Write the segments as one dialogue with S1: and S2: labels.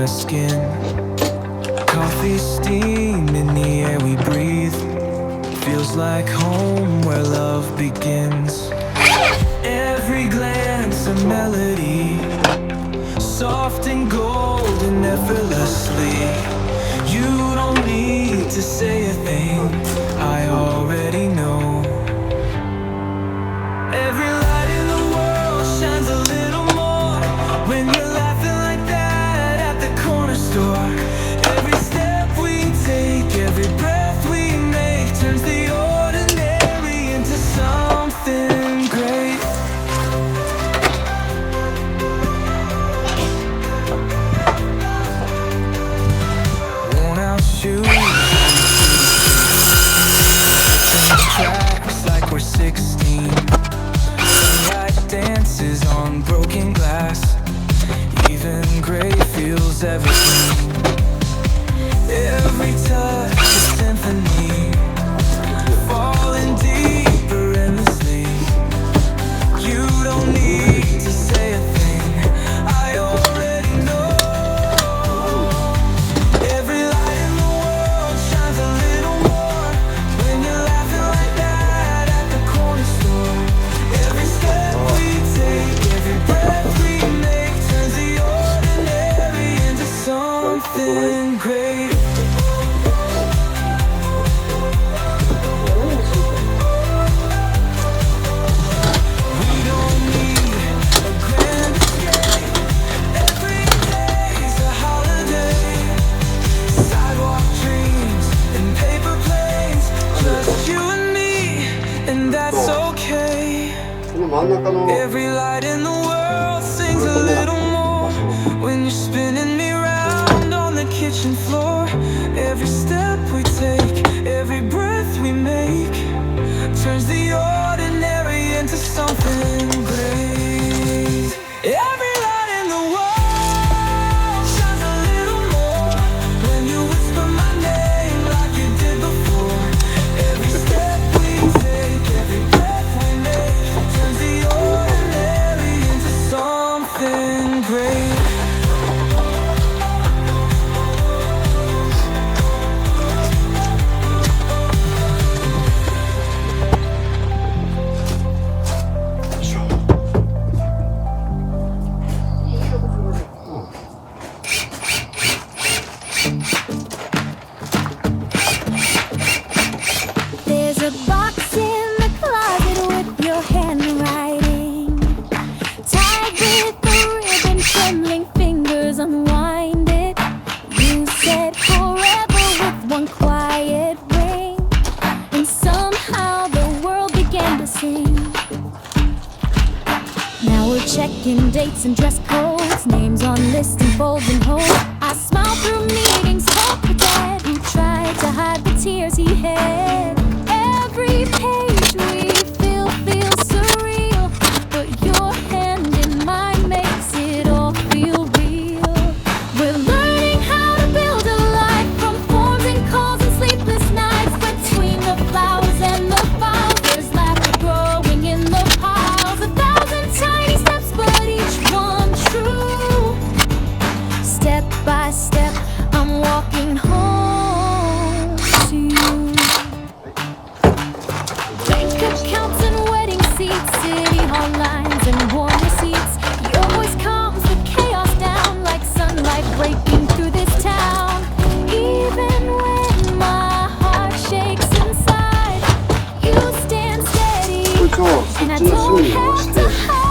S1: her skin. Coffee steam in the air we breathe. Feels like home where love begins. Every glance a melody, soft and golden effortlessly. You don't need to say a thing, I already know. Every light in the world shines a little more when you're laughing like that at the corner store. Every step we take, every breath we make turns the ordinary into something great. Worn out shoes, change tracks like we're 16. Sunlight dances on broken glass. Even gray feels everything. Every touch a symphony, falling deeper endlessly. You don't need to say a thing, I already know. Every light in the world shines a little more when you're laughing like that at the corner store. Every step we take, every breath we make turns the ordinary into something great. We don't need a grand escape. Every day's a holiday. Sidewalk dreams and paper planes. Just you and me, and that's okay.
S2: この真ん中の
S1: Every light in the world sings a little more when you're spinning me round on the kitchen floor. Every step we take, every breath we make turns the ordinary into something great. Every light in the world shines a little more when you whisper my name like you did before. Every step we take, every breath we make turns the ordinary into something great.
S3: There's a box in the closet with your handwriting, tied with a ribbon, trembling fingers unwind it. You said forever with one quiet ring, and somehow the world began to sing. Now we're checking dates and dress codes, names on lists and folds and holds. I smile through meetings, hope for dad who tried to hide the tears he had. Every page we feel feels surreal, but your hand in mine makes it all feel real. We're learning how to build a life from forms and calls and sleepless nights. Between the flowers and the files, there's laughter growing in the piles. 1,000 tiny steps, but each one true. Step by step, I'm walking home to you. Bank accounts and wedding seats, city hall lines and warm receipts. Your voice calms the chaos down like sunlight breaking through this town. Even when my heart shakes inside, you stand steady,
S2: こいつをそ
S3: and
S2: っ
S3: I
S2: ちの
S3: don't
S2: 隅に押
S3: have
S2: して
S3: to hide.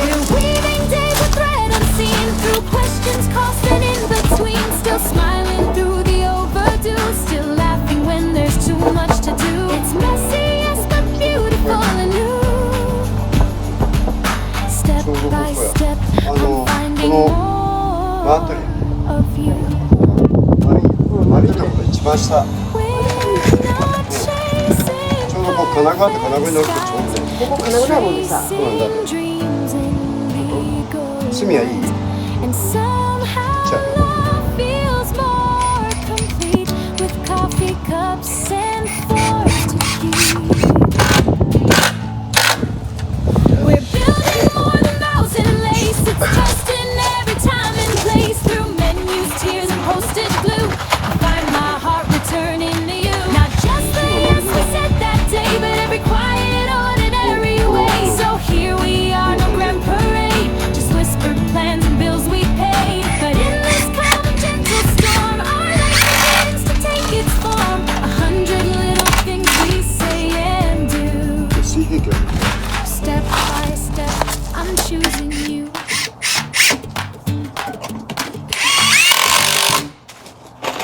S3: We're weaving days with thread unseen through questions crossed and in between. Still smiling through the overdue, still laughing when there's too much to do. It's messy, yes, but beautiful and new. Step by step, I'm finding
S2: 真
S3: more
S2: 辺り
S3: of you.
S2: 丸いところ一番下
S3: We're not
S2: ちょうどこう金具あって金具に乗るとちょうどね
S4: ここ金具ないもんでさ。
S3: chasing dreams and we go.
S2: 隅はいい
S3: And somehow love feels more complete with coffee cups and forks to keep. We're building more than mouse and lace. It's trust in every time and place through menu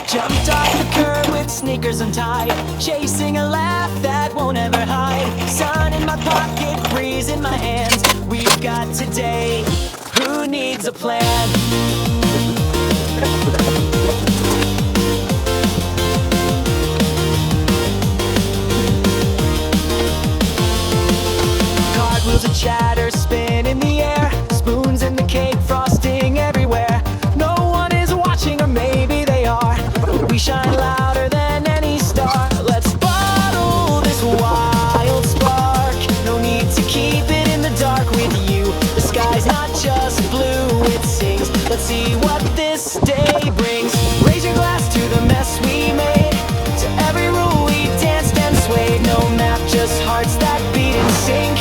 S1: Jumped off the curb with sneakers untied, chasing a laugh that won't ever hide. Sun in my pocket, breeze in my hands. We've got today. Who needs a plan? Cartwheels of chatter spin in the air, spoons in the cake, frosting everywhere. No one is watching, or maybe they are. We shine louder than any star. Let's bottle this wild spark. No need to keep it in the dark with you. The sky's not just blue, it sings. Let's see what this day brings. Raise your glass to the mess we made, to every rule we danced and swayed. No map, just hearts that beat in sync.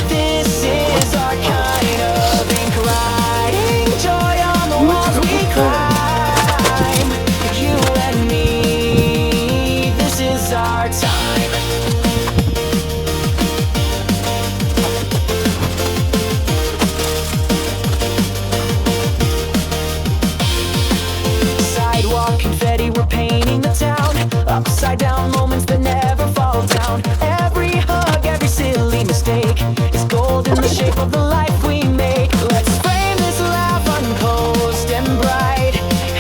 S1: This is our kind of ink, writing joy on the walls we climb. You and me, this is our time. Sidewalk confetti, we're painting the town. Upside down moments that never fall down. Every hug, every silly mistake is gold in the shape of the life we make. Let's frame this laugh unclosed and bright,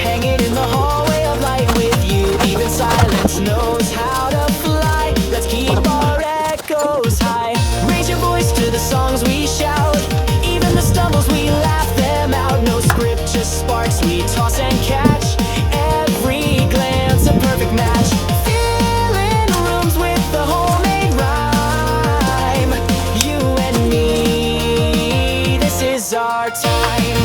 S1: hang it in the hallway of light with you. Even silence knows how to fly. Let's keep our echoes high. Raise your voice to the songs we shout. Even the stumbles, we laugh them out. No script, just sparks we toss and catch. Every glance a perfect match. Filling rooms with the homemade rhyme. You and me, this is our time.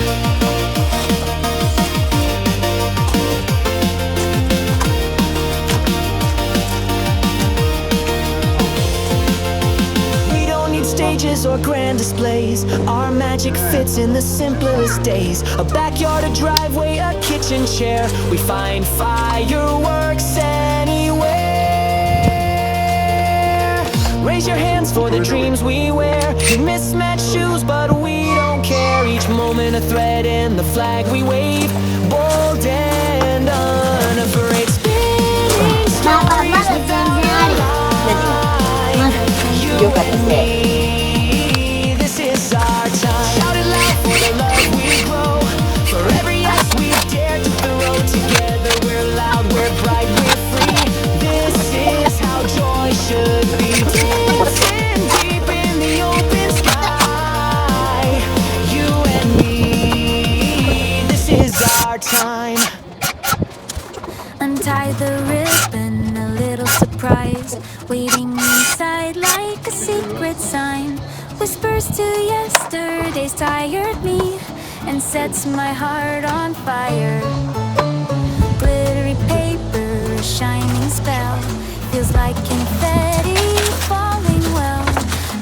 S1: We don't need stages or grand displays. Our magic fits in the simplest days. A backyard, a driveway, a kitchen chair. We find fireworks anywhere. Raise your hands for the dreams we wear. We mismatched shoes, but we don't care. Each moment a thread in the flag we wave. Bold and unafraid. Spinning stories without a line. You and me, this is our time. Shout it loud for the love we grow. For every yes we've dared to throw. Together we're loud, we're bright, we're free. This is how joy should be. Dancing deep in the open sky. You and me, this is our time.
S3: Untie the ribbon, a little surprise, waiting inside like a secret sign. Whispers to yesterday's tired me and sets my heart on fire. Glittery paper, a shining spell, feels like confetti falling well.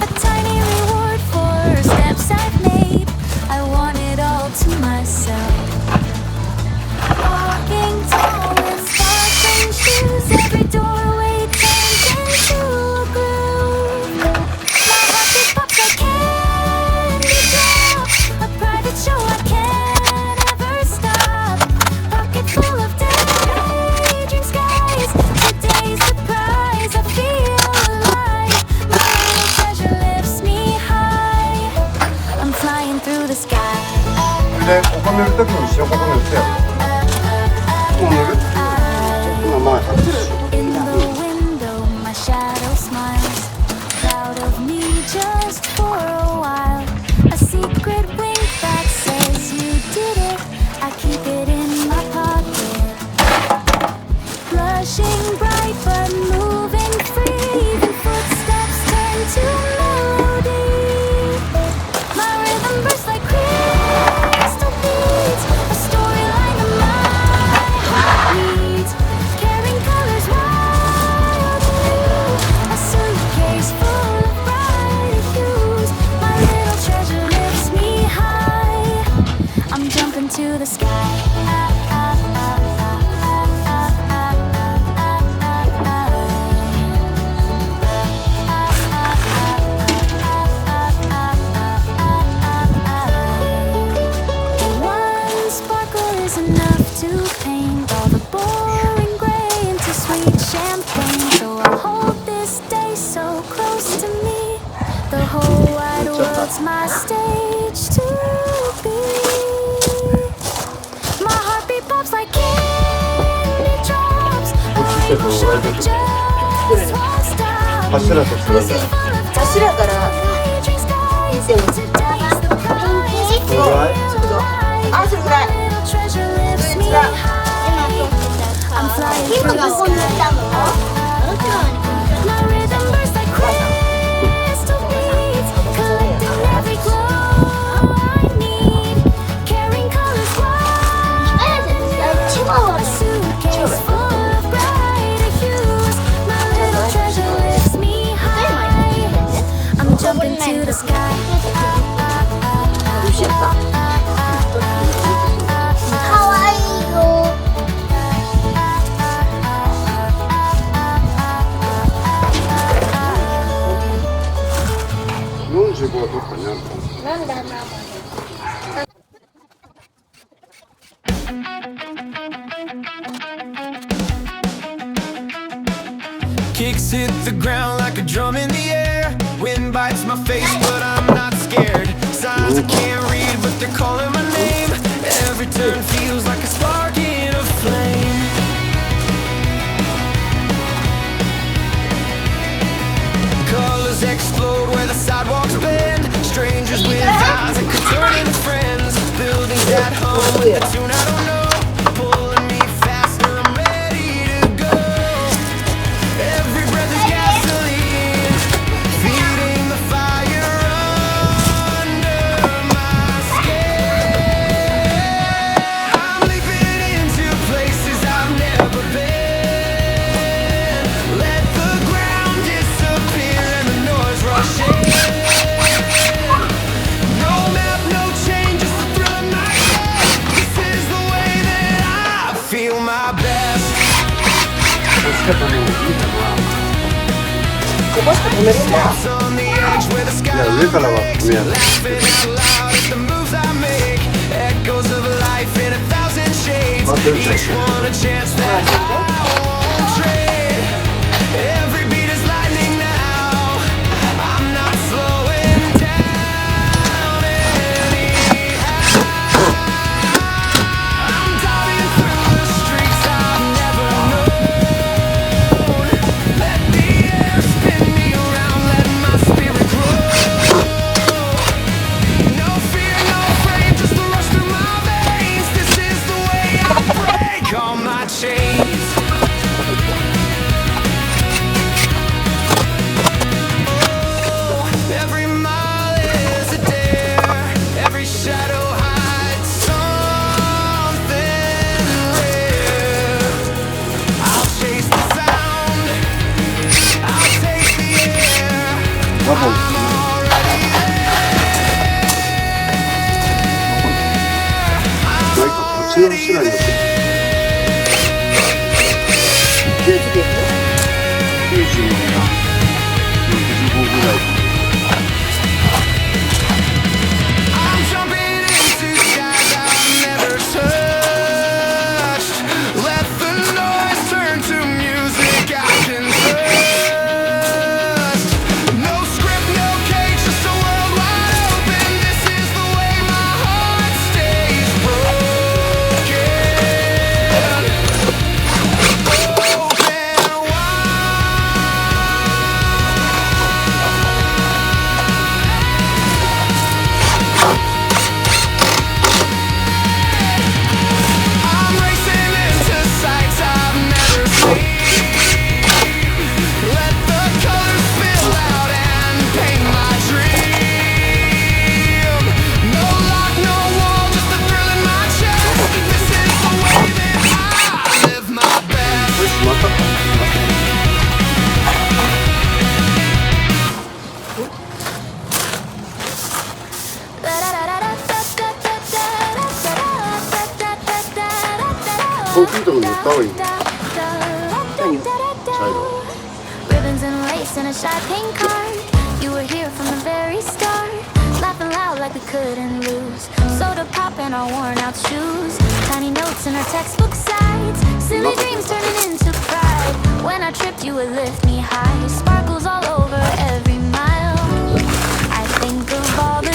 S3: A tiny reward for steps I've made. I want it all to myself. Walking tall with sparkling shoes, every doorway turns into a groove. My heartbeat pops like candy drops, a private show I can't ever stop. Pocket full of daydream skies, today's surprise, I feel alive. My little treasure lifts me high, I'm flying through the sky.
S2: で、お米売るときに塩ここに売ってよ。もう塗る？今前外す。
S3: In the window, my shadow smiles, proud of me just for a while. A secret wink that says you did it. I keep it in my pocket. Blushing bright but moving free. Even footsteps turn to melody. My rhythm bursts like crystal beads. A storyline It's my stage to be. My heartbeat pops like candy drops. A rainbow show just won't stop.
S2: 柱としてなんだよ。
S4: 柱から線をつけて
S2: このぐらい？
S4: あ、それぐらい。今がこんなになるの？Jumping
S3: to the sky.
S4: かわいいよ。
S2: 45はどっかにあるの？
S4: なんだな。
S1: Kicks hit the ground like a drum in the air. Wind bites my face, but I'm not scared. Signs I can't read, but they're calling my name. Every turn feels like a spark in a flame. Colors explode where the sidewalks bend. Strangers with eyes that could turn into friends. Buildings at home, a tune I don't know. Pulling me faster, I'm ready to go. Every breath is gasoline, feeding the fire under my skin. I'm leaping into places I've never been. Let the ground disappear and the noise rush in. No map, no change, just the thrill of my day. This is the way that I feel my best.
S2: 落ち方もいいか
S4: ここしか止めるんだ。
S1: On the edge where the
S2: な。いや、上からは止めやすい。
S1: laughing out loud at the moves I make. Echoes of life in a thousand shades. Each one a chance that I won't trade. Every beat is lightning now. I'm not slowing down anyhow. I'm diving through the streets I've never known. Let the air spin me around, let my spirit grow. No fear, no frame, just the rush through my veins. This is the way I break all my chains. Oh, every mile is a dare. Every shadow hides something rare. I'll chase the sound, I'll take the air.
S2: ワゴン。 なんかこっちの後ろに
S4: ヒューズです。
S2: 90が65ぐらい。
S1: I'm jumping into skies I've never touched. Let the noise turn to music I can trust. No script, no cage, just a world wide open. This is the way my heart stays broken. Open wide. I'm racing into sights I've never seen. Let the colors spill out and paint my dream. No lock, no wall, just the thrill in my chest. This is the way that I live my best.
S2: これ閉まったか？ コンクリートも塗った方がいいね。
S3: Ribbons and lace and a shopping cart. You were here from the very start. Laughing loud like we couldn't lose. Soda pop in our worn out shoes. Tiny notes in our textbook sides. Silly dreams turning into pride. When I tripped, you would lift me high. Sparkles all over every mile. I think of all the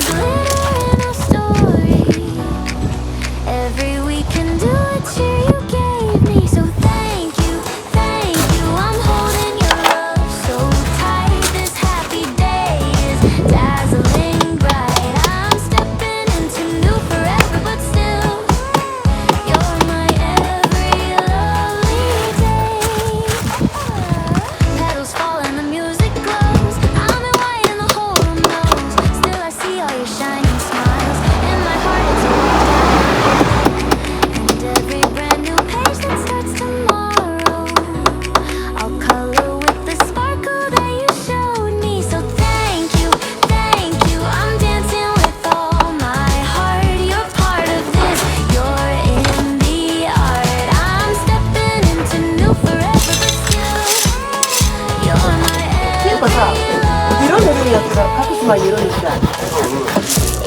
S4: は緩いさ。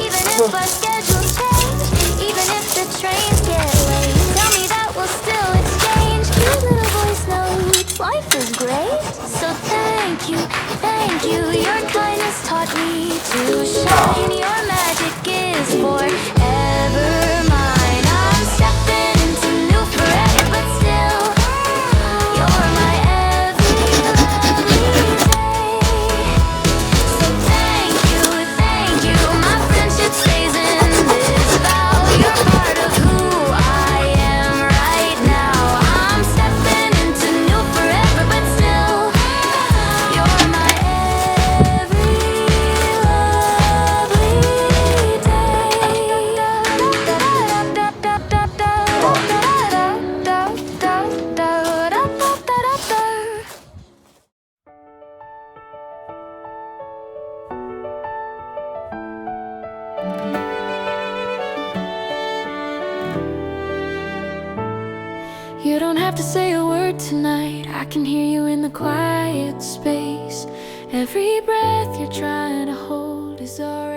S3: Even if our schedules change, even if the trains get late, tell me that we'll still exchange. Your little voice notes, life is great. So thank you, your kindness taught me to shine. Your magic is forever mine. I'm stepping into new forever, but still, you're my every lovely day. So thank you, my friendship stays in this vow. You're part of who I am right now. I'm stepping into new forever, but still, you're my every lovely day. You don't have to say a word tonight. I can hear you in the quiet space. Every breath you're trying to hold is already